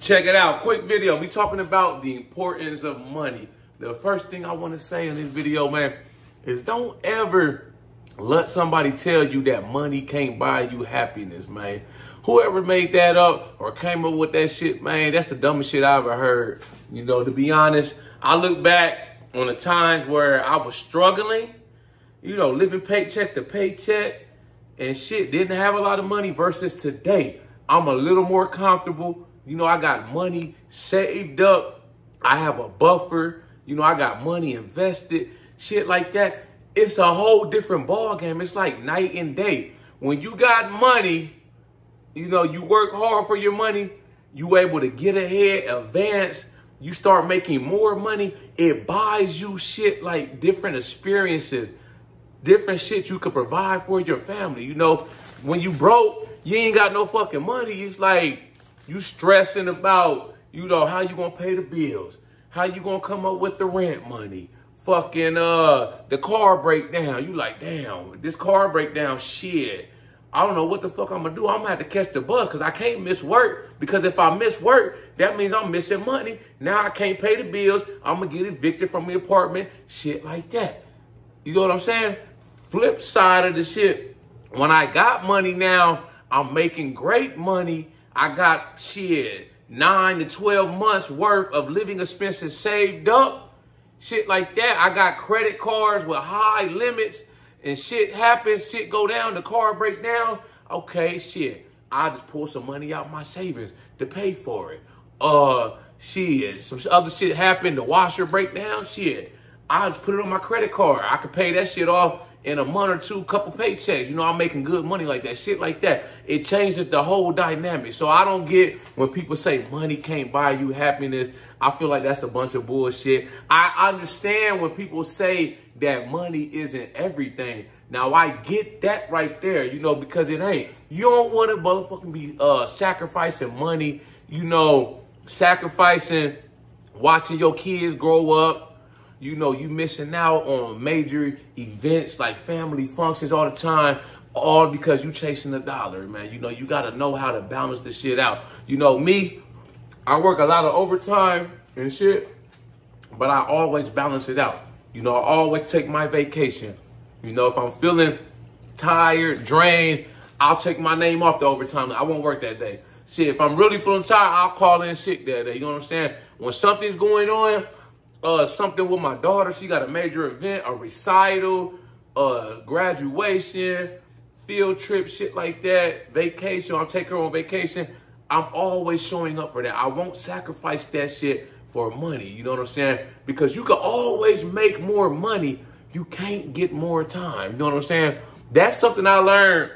Check it out. Quick video. We talking about the importance of money. The first thing I want to say in this video, man, is don't ever let somebody tell you that money can't buy you happiness, man. Whoever made that up or came up with that shit, man, that's the dumbest shit I ever heard. You know, to be honest, I look back on the times where I was struggling, you know, living paycheck to paycheck and shit, didn't have a lot of money versus today. I'm a little more comfortable. You know, I got money saved up. I have a buffer. You know, I got money invested, shit like that. It's a whole different ball game. It's like night and day. When you got money, you know, you work hard for your money, you able to get ahead, advance, you start making more money. It buys you shit like different experiences, different shit you could provide for your family. You know, when you broke, you ain't got no fucking money. It's like you stressing about, you know, how you gonna pay the bills, how you gonna come up with the rent money, fucking the car breakdown. You like, damn, this car breakdown, shit. I don't know what the fuck I'm gonna do. I'm gonna have to catch the bus because I can't miss work. Because if I miss work, that means I'm missing money. Now I can't pay the bills. I'm gonna get evicted from the apartment. Shit like that. You know what I'm saying? Flip side of the shit. When I got money now, I'm making great money. I got shit 9 to 12 months worth of living expenses saved up. Shit like that. I got credit cards with high limits. And shit happens, shit go down, the car break down. Okay, shit, I just pull some money out my savings to pay for it. Shit, some other shit happened, the washer break down, shit. I just put it on my credit card. I could pay that shit off in a month or two, couple paychecks. You know, I'm making good money like that, shit like that. It changes the whole dynamic. So I don't get when people say money can't buy you happiness. I feel like that's a bunch of bullshit. I understand when people say that money isn't everything. Now, I get that right there, you know, because it ain't. You don't want to motherfucking be sacrificing money, you know, sacrificing watching your kids grow up. You know, you missing out on major events like family functions all the time, all because you chasing the dollar, man. You know, you got to know how to balance the shit out. You know, me, I work a lot of overtime and shit, but I always balance it out. You know, I always take my vacation. You know, if I'm feeling tired, drained, I'll take my name off the overtime. I won't work that day. Shit, if I'm really feeling tired, I'll call in sick that day. You know what I'm saying? When something's going on, something with my daughter, she got a major event, a recital, graduation, field trip, shit like that, vacation, I'll take her on vacation. I'm always showing up for that. I won't sacrifice that shit for money. You know what I'm saying? Because you can always make more money. You can't get more time. You know what I'm saying? That's something I learned,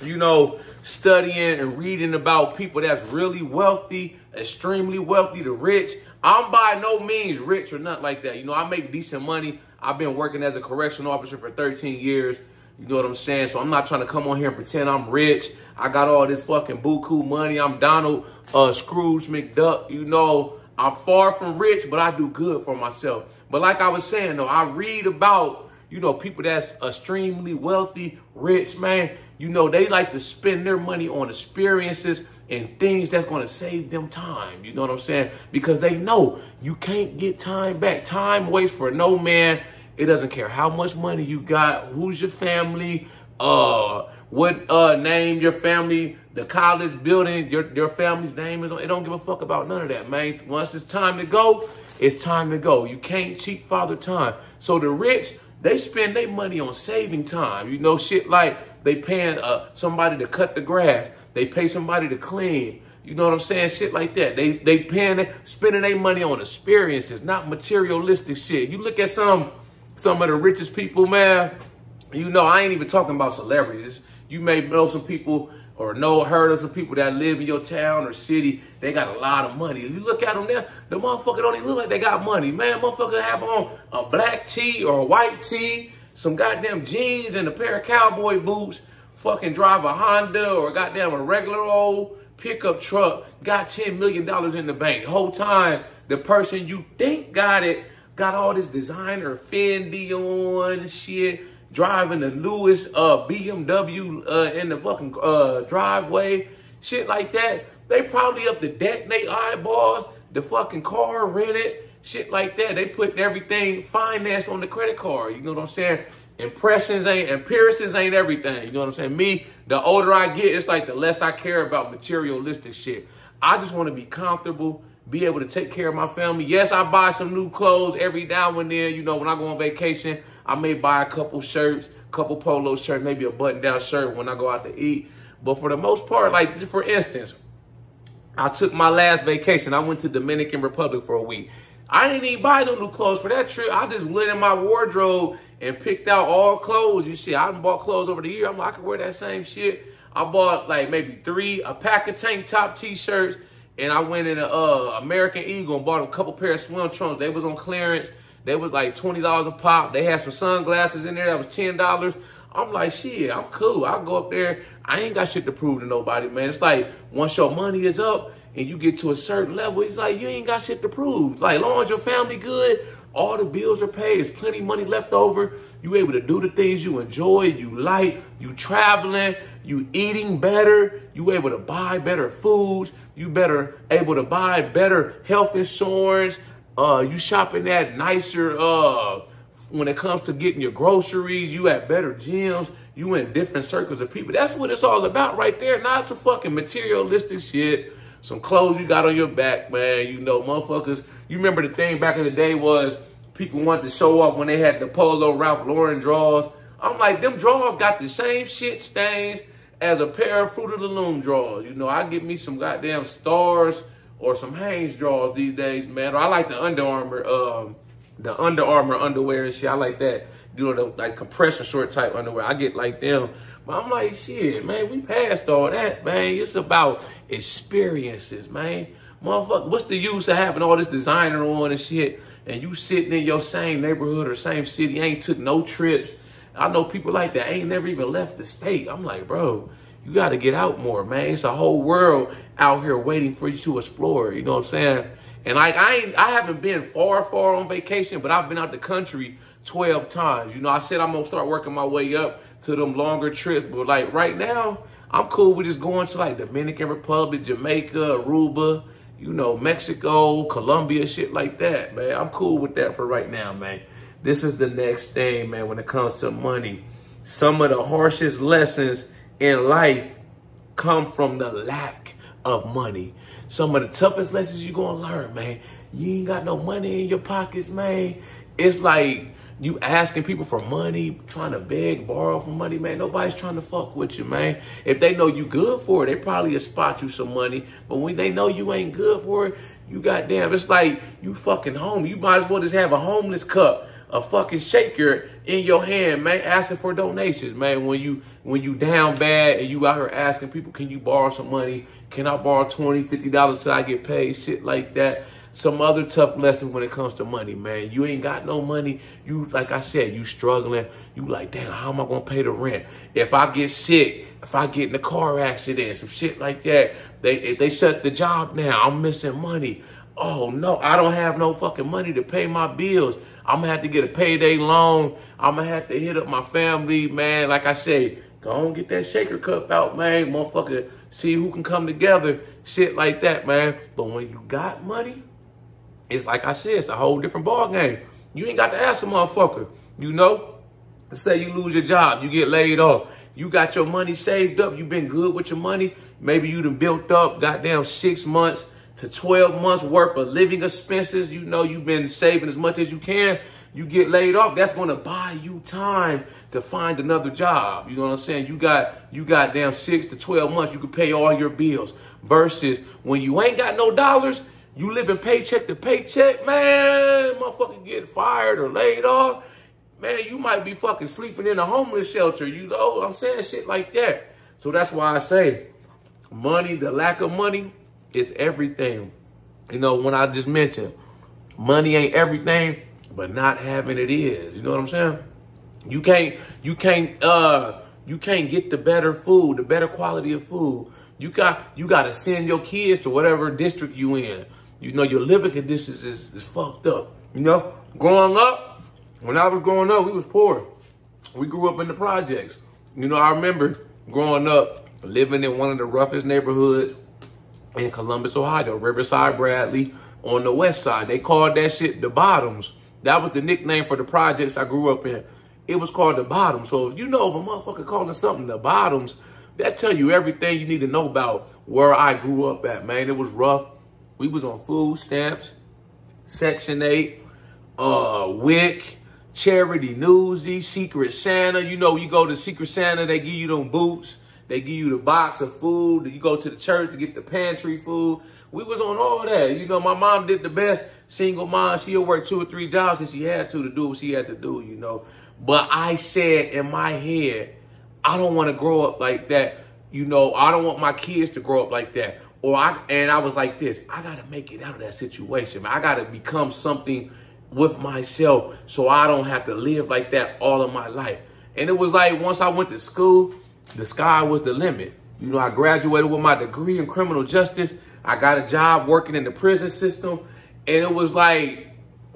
you know, studying and reading about people that's really wealthy, extremely wealthy to rich. I'm by no means rich or nothing like that. You know, I make decent money. I've been working as a correctional officer for 13 years. You know what I'm saying? So I'm not trying to come on here and pretend I'm rich. I got all this fucking buku money. I'm Donald Scrooge McDuck. You know, I'm far from rich, but I do good for myself. But like I was saying, though, I read about, you know, people that's extremely wealthy, rich, man. You know, they like to spend their money on experiences and things that's going to save them time. You know what I'm saying? Because they know you can't get time back. Time waits for no man. It doesn't care how much money you got, who's your family, what name your family, the college building, your family's name is on. It don't give a fuck about none of that, man. Once it's time to go, it's time to go. You can't cheat Father Time. So the rich, they spend their money on saving time. You know, shit like they paying somebody to cut the grass. They pay somebody to clean. You know what I'm saying? Shit like that. They spending their money on experiences, not materialistic shit. You look at some of the richest people, man. You know, I ain't even talking about celebrities. You may know some people or heard of some people that live in your town or city. They got a lot of money. You look at them there, the motherfucker don't even look like they got money. Man, motherfucker have on a black tee or a white tee, some goddamn jeans and a pair of cowboy boots, fucking drive a Honda or goddamn a regular old pickup truck, got $10 million in the bank. The whole time, the person you think got it, got all this designer Fendi on shit, driving the Lewis BMW in the fucking driveway, shit like that. They probably up to deck they eyeballs, the fucking car rented, shit like that. They put everything finance on the credit card. You know what I'm saying? Appearances ain't everything. You know what I'm saying? Me, the older I get, it's like the less I care about materialistic shit. I just want to be comfortable, be able to take care of my family. Yes, I buy some new clothes every now and then. You know, when I go on vacation, I may buy a couple shirts, couple polo shirts, maybe a button-down shirt when I go out to eat. But for the most part, like, for instance, I took my last vacation. I went to Dominican Republic for a week. I didn't even buy no new clothes for that trip. I just went in my wardrobe and picked out all clothes. You see, I done bought clothes over the year. I'm like, I can wear that same shit. I bought like maybe a pack of tank top t-shirts, and I went in American Eagle and bought a couple pair of swim trunks. They was on clearance. They was like $20 a pop. They had some sunglasses in there that was $10. I'm like, shit, I'm cool. I'll go up there. I ain't got shit to prove to nobody, man. It's like once your money is up and you get to a certain level, it's like you ain't got shit to prove. Like, as long as your family good, all the bills are paid, there's plenty of money left over, you able to do the things you enjoy, you like, you traveling, you eating better, you able to buy better foods, you able to buy better health insurance, you shopping at nicer, when it comes to getting your groceries, you at better gyms, you in different circles of people. That's what it's all about right there. Not some fucking materialistic shit. Some clothes you got on your back, man. You know, motherfuckers. You remember the thing back in the day was people wanted to show up when they had the Polo Ralph Lauren drawers. I'm like, them drawers got the same shit stains as a pair of Fruit of the Loom drawers. You know, I get me some goddamn Stars or some Hanes drawers these days, man. Or I like the Under Armour underwear and shit. I like that. You know, the like compression short type underwear. I get like them. But I'm like, shit, man, we passed all that, man. It's about experiences, man. Motherfucker, what's the use of having all this designer on and shit, and you sitting in your same neighborhood or same city, ain't took no trips? I know people like that ain't never even left the state. I'm like, bro, you got to get out more, man. It's a whole world out here waiting for you to explore. You know what I'm saying? And like, I haven't been far on vacation, but I've been out the country 12 times. You know, I said I'm going to start working my way up to them longer trips. But like right now, I'm cool with just going to like Dominican Republic, Jamaica, Aruba, you know, Mexico, Colombia, shit like that, man. I'm cool with that for right now, man. This is the next thing, man, when it comes to money. Some of the harshest lessons in life come from the lack of money. Some of the toughest lessons you're going to learn, man. You ain't got no money in your pockets, man. It's like you asking people for money, trying to beg, borrow for money, man. Nobody's trying to fuck with you, man. If they know you good for it, they probably will spot you some money. But when they know you ain't good for it, you goddamn, it's like you fucking home. You might as well just have a homeless cup, a fucking shaker in your hand, man, asking for donations, man. When you down bad and you out here asking people, can you borrow some money? Can I borrow $20, $50 till I get paid? Shit like that. Some other tough lessons when it comes to money, man. You ain't got no money. You, like I said, you struggling. You like, damn, how am I going to pay the rent? If I get sick, if I get in a car accident, some shit like that, they shut the job down. I'm missing money. Oh, no, I don't have no fucking money to pay my bills. I'm going to have to get a payday loan. I'm going to have to hit up my family, man. Like I say, go on, get that shaker cup out, man. Motherfucker, see who can come together. Shit like that, man. But when you got money, it's like I said, it's a whole different ball game. You ain't got to ask a motherfucker, you know? Let's say you lose your job, you get laid off. You got your money saved up. You been good with your money. Maybe you done built up goddamn 6 months to 12 months worth of living expenses. You know, you've been saving as much as you can. You get laid off, that's going to buy you time to find another job. You know what I'm saying? You got damn 6 to 12 months. You can pay all your bills. Versus when you ain't got no dollars, you living paycheck to paycheck, man, motherfucker get fired or laid off. Man, you might be fucking sleeping in a homeless shelter. You know what I'm saying? Shit like that. So that's why I say money, the lack of money is everything. You know, when I just mentioned money ain't everything, but not having it is. You know what I'm saying? You can't get the better food, the better quality of food. You got to send your kids to whatever district you in. You know, your living conditions is fucked up. You know, growing up, when I was growing up, we was poor. We grew up in the projects. You know, I remember growing up, living in one of the roughest neighborhoods in Columbus, Ohio, Riverside, Bradley, on the west side. They called that shit the Bottoms. That was the nickname for the projects I grew up in. It was called the Bottoms. So if you know of a motherfucker calling something the Bottoms, that tell you everything you need to know about where I grew up at, man. It was rough. We was on food stamps, Section 8, WIC, Charity Newsies, Secret Santa. You know, you go to Secret Santa, they give you them boots. They give you the box of food. You go to the church to get the pantry food. We was on all that. You know, my mom did the best. Single mom, she'll work 2 or 3 jobs if she had to do what she had to do, you know. But I said in my head, I don't want to grow up like that. You know, I don't want my kids to grow up like that. And I was like this, I got to make it out of that situation, man. I got to become something with myself so I don't have to live like that all of my life. And it was like once I went to school, the sky was the limit. You know, I graduated with my degree in criminal justice. I got a job working in the prison system. And it was like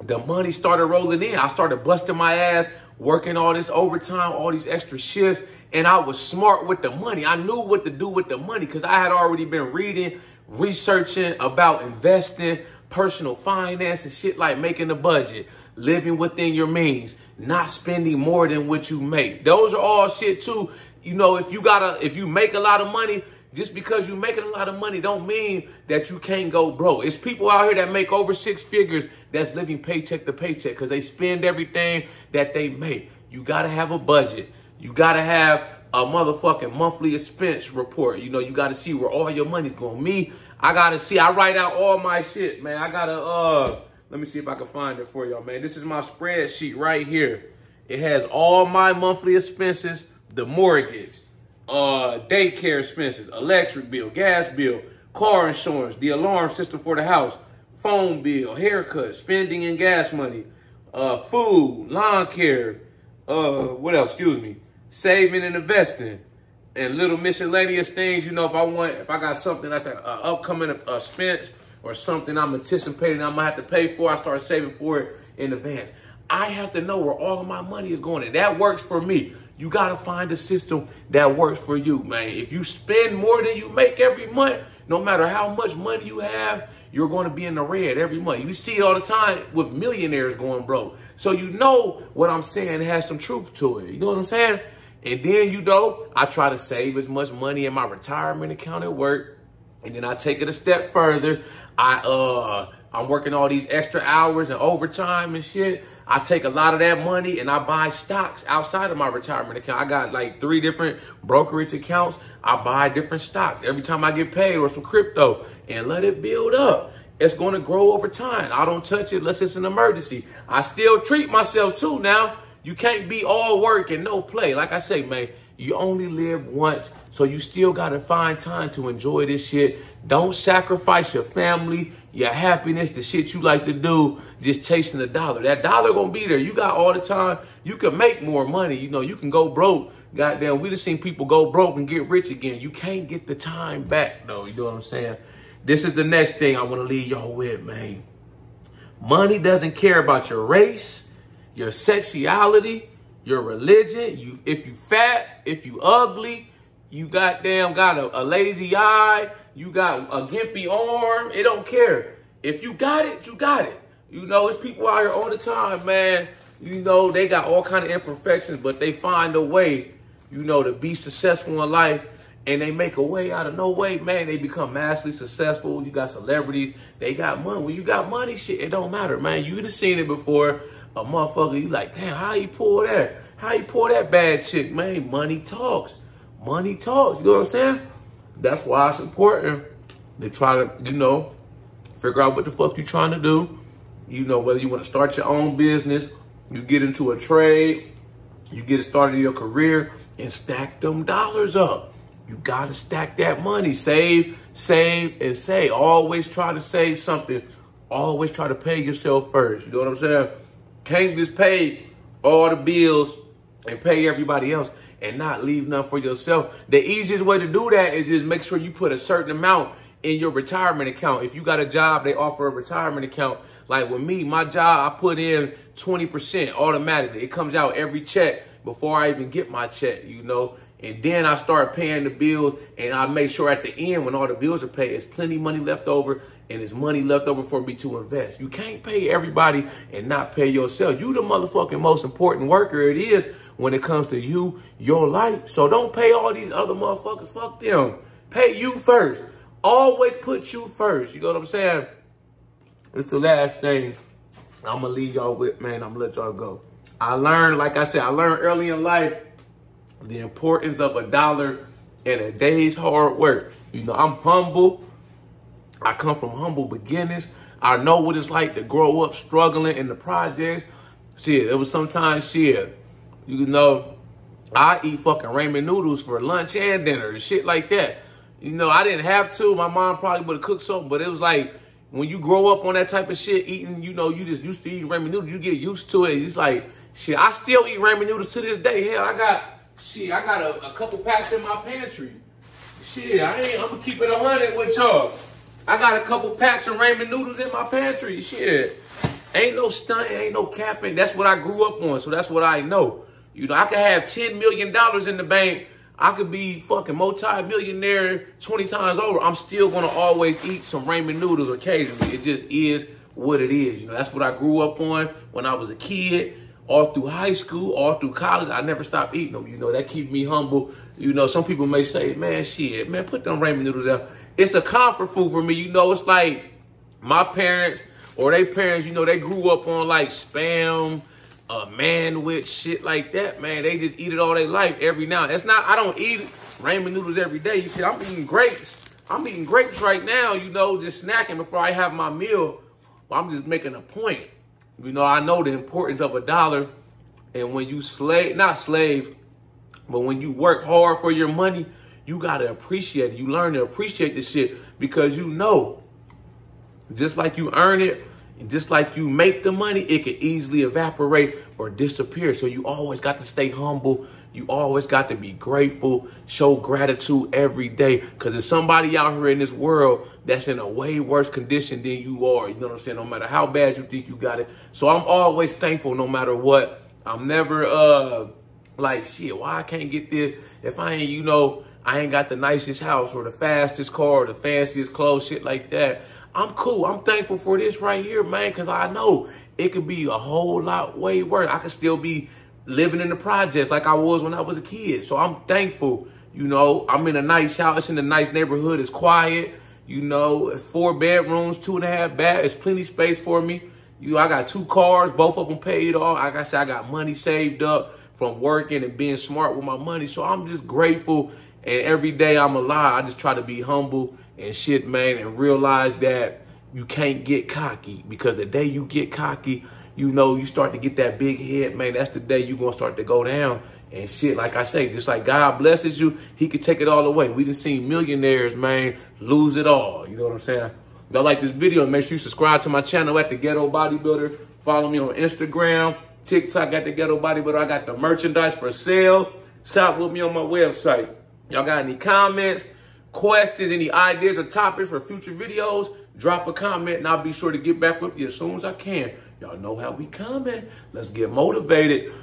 the money started rolling in. I started busting my ass, working all this overtime, all these extra shifts. And I was smart with the money. I knew what to do with the money because I had already been reading, researching about investing, personal finance and shit like making a budget, living within your means, not spending more than what you make. Those are all shit too. You know, if you make a lot of money, just because you making a lot of money don't mean that you can't go broke. It's people out here that make over 6 figures that's living paycheck to paycheck because they spend everything that they make. You got to have a budget. You got to have a motherfucking monthly expense report. You know, you got to see where all your money's going. Me, I got to see. I write out all my shit, man. I got to, let me see if I can find it for y'all, man. This is my spreadsheet right here. It has all my monthly expenses, the mortgage, daycare expenses, electric bill, gas bill, car insurance, the alarm system for the house, phone bill, haircut, spending and gas money, food, lawn care, what else? Excuse me. Saving and investing, and little miscellaneous things. You know, if I got something that's an upcoming expense or something I'm anticipating I'm gonna have to pay for, I start saving for it in advance. I have to know where all of my money is going, and that works for me. You gotta find a system that works for you, man. If you spend more than you make every month, no matter how much money you have, you're going to be in the red every month. You see it all the time with millionaires going broke. So you know what I'm saying has some truth to it. You know what I'm saying? And then, you know, I try to save as much money in my retirement account at work. And then I take it a step further. I'm working all these extra hours and overtime and shit. I take a lot of that money and I buy stocks outside of my retirement account. I got like 3 different brokerage accounts. I buy different stocks every time I get paid or some crypto and let it build up. It's going to grow over time. I don't touch it unless it's an emergency. I still treat myself too now. You can't be all work and no play. Like I say, man, you only live once, so you still got to find time to enjoy this shit. Don't sacrifice your family, your happiness, the shit you like to do, just chasing the dollar. That dollar gonna be there. You got all the time. You can make more money. You know, you can go broke. Goddamn, we just seen people go broke and get rich again. You can't get the time back, though. You know what I'm saying? This is the next thing I want to leave y'all with, man. Money doesn't care about your race, your sexuality, your religion. If you fat, if you ugly, you goddamn got a lazy eye, you got a gimpy arm, it don't care. If you got it, you got it. You know, it's people out here all the time, man. You know, they got all kind of imperfections, but they find a way, you know, to be successful in life. And they make a way out of no way, man. They become massively successful. You got celebrities, they got money. When you got money, shit, it don't matter, man. You done seen it before. A motherfucker, you like, damn, how you pull that? How you pull that bad chick, man? Money talks. Money talks. You know what I'm saying? That's why it's important to try to, you know, figure out what the fuck you trying to do. You know, whether you want to start your own business, you get into a trade, you get started in your career, and stack them dollars up. You got to stack that money. Save, save, and save. Always try to save something. Always try to pay yourself first. You know what I'm saying? Can't just pay all the bills and pay everybody else and not leave nothing for yourself. The easiest way to do that is just make sure you put a certain amount in your retirement account. If you got a job, they offer a retirement account. Like with me, my job, I put in 20% automatically. It comes out every check before I even get my check, you know. And then I start paying the bills, and I make sure at the end, when all the bills are paid, there's plenty of money left over, and there's money left over for me to invest. You can't pay everybody and not pay yourself. You the motherfucking most important worker it is when it comes to you, your life. So don't pay all these other motherfuckers. Fuck them. Pay you first. Always put you first. You know what I'm saying? It's the last thing I'm going to leave y'all with, man. I'm going to let y'all go. I learned, like I said, I learned early in life the importance of $1 and a day's hard work. You know, I'm humble. I come from humble beginnings. I know what it's like to grow up struggling in the projects. Shit, it was sometimes shit. You know, I eat fucking ramen noodles for lunch and dinner and shit like that. You know, I didn't have to. My mom probably would have cooked something, but it was like, when you grow up on that type of shit, eating, you know, you just used to eating ramen noodles, you get used to it. It's like, shit, I still eat ramen noodles to this day. Hell, I got a couple packs in my pantry. Shit, I'm gonna keep it 100 with y'all. I got a couple packs of ramen noodles in my pantry. Shit, ain't no stunting, ain't no capping. That's what I grew up on, so that's what I know. You know, I could have $10 million in the bank. I could be fucking multi-millionaire 20 times over. I'm still gonna always eat some ramen noodles occasionally. It just is what it is. You know, that's what I grew up on when I was a kid. All through high school, all through college, I never stopped eating them. You know, that keeps me humble. You know, some people may say, man, shit, man, put them ramen noodles down. It's a comfort food for me. You know, it's like my parents or their parents, you know, they grew up on like Spam, Manwich, shit like that, man. They just eat it all their life every now. It's not, I don't eat ramen noodles every day. You see, I'm eating grapes. I'm eating grapes right now, you know, just snacking before I have my meal. I'm just making a point. You know, I know the importance of $1, and when you not slave, but when you work hard for your money, you got to appreciate it. You learn to appreciate the shit because you know, just like you earn it, and just like you make the money, it can easily evaporate or disappear. So you always got to stay humble. You always got to be grateful, show gratitude every day. Because there's somebody out here in this world that's in a way worse condition than you are. You know what I'm saying? No matter how bad you think you got it. So I'm always thankful no matter what. I'm never like, shit, why I can't get this? If I ain't, you know, I ain't got the nicest house or the fastest car or the fanciest clothes, shit like that. I'm cool. I'm thankful for this right here, man, because I know it could be a whole lot way worse. I could still be living in the projects like I was when I was a kid. So I'm thankful. You know, I'm in a nice house. It's in a nice neighborhood. It's quiet. You know, it's 4 bedrooms, 2.5 baths. It's plenty space for me. You know, I got 2 cars, both of them paid off. Like I said, I got money saved up from working and being smart with my money. So I'm just grateful. And every day I'm alive, I just try to be humble and shit, man, and realize that you can't get cocky, because the day you get cocky, you know, you start to get that big head, man, that's the day you're going to start to go down. And shit, like I say, just like God blesses you, he could take it all away. We done seen millionaires, man, lose it all. You know what I'm saying? If y'all like this video, make sure you subscribe to my channel at The Ghetto Bodybuilder. Follow me on Instagram, TikTok at The Ghetto Bodybuilder. I got the merchandise for sale. Shop with me on my website. Y'all got any comments, questions, any ideas or topics for future videos? Drop a comment and I'll be sure to get back with you as soon as I can. Y'all know how we coming. Let's get motivated.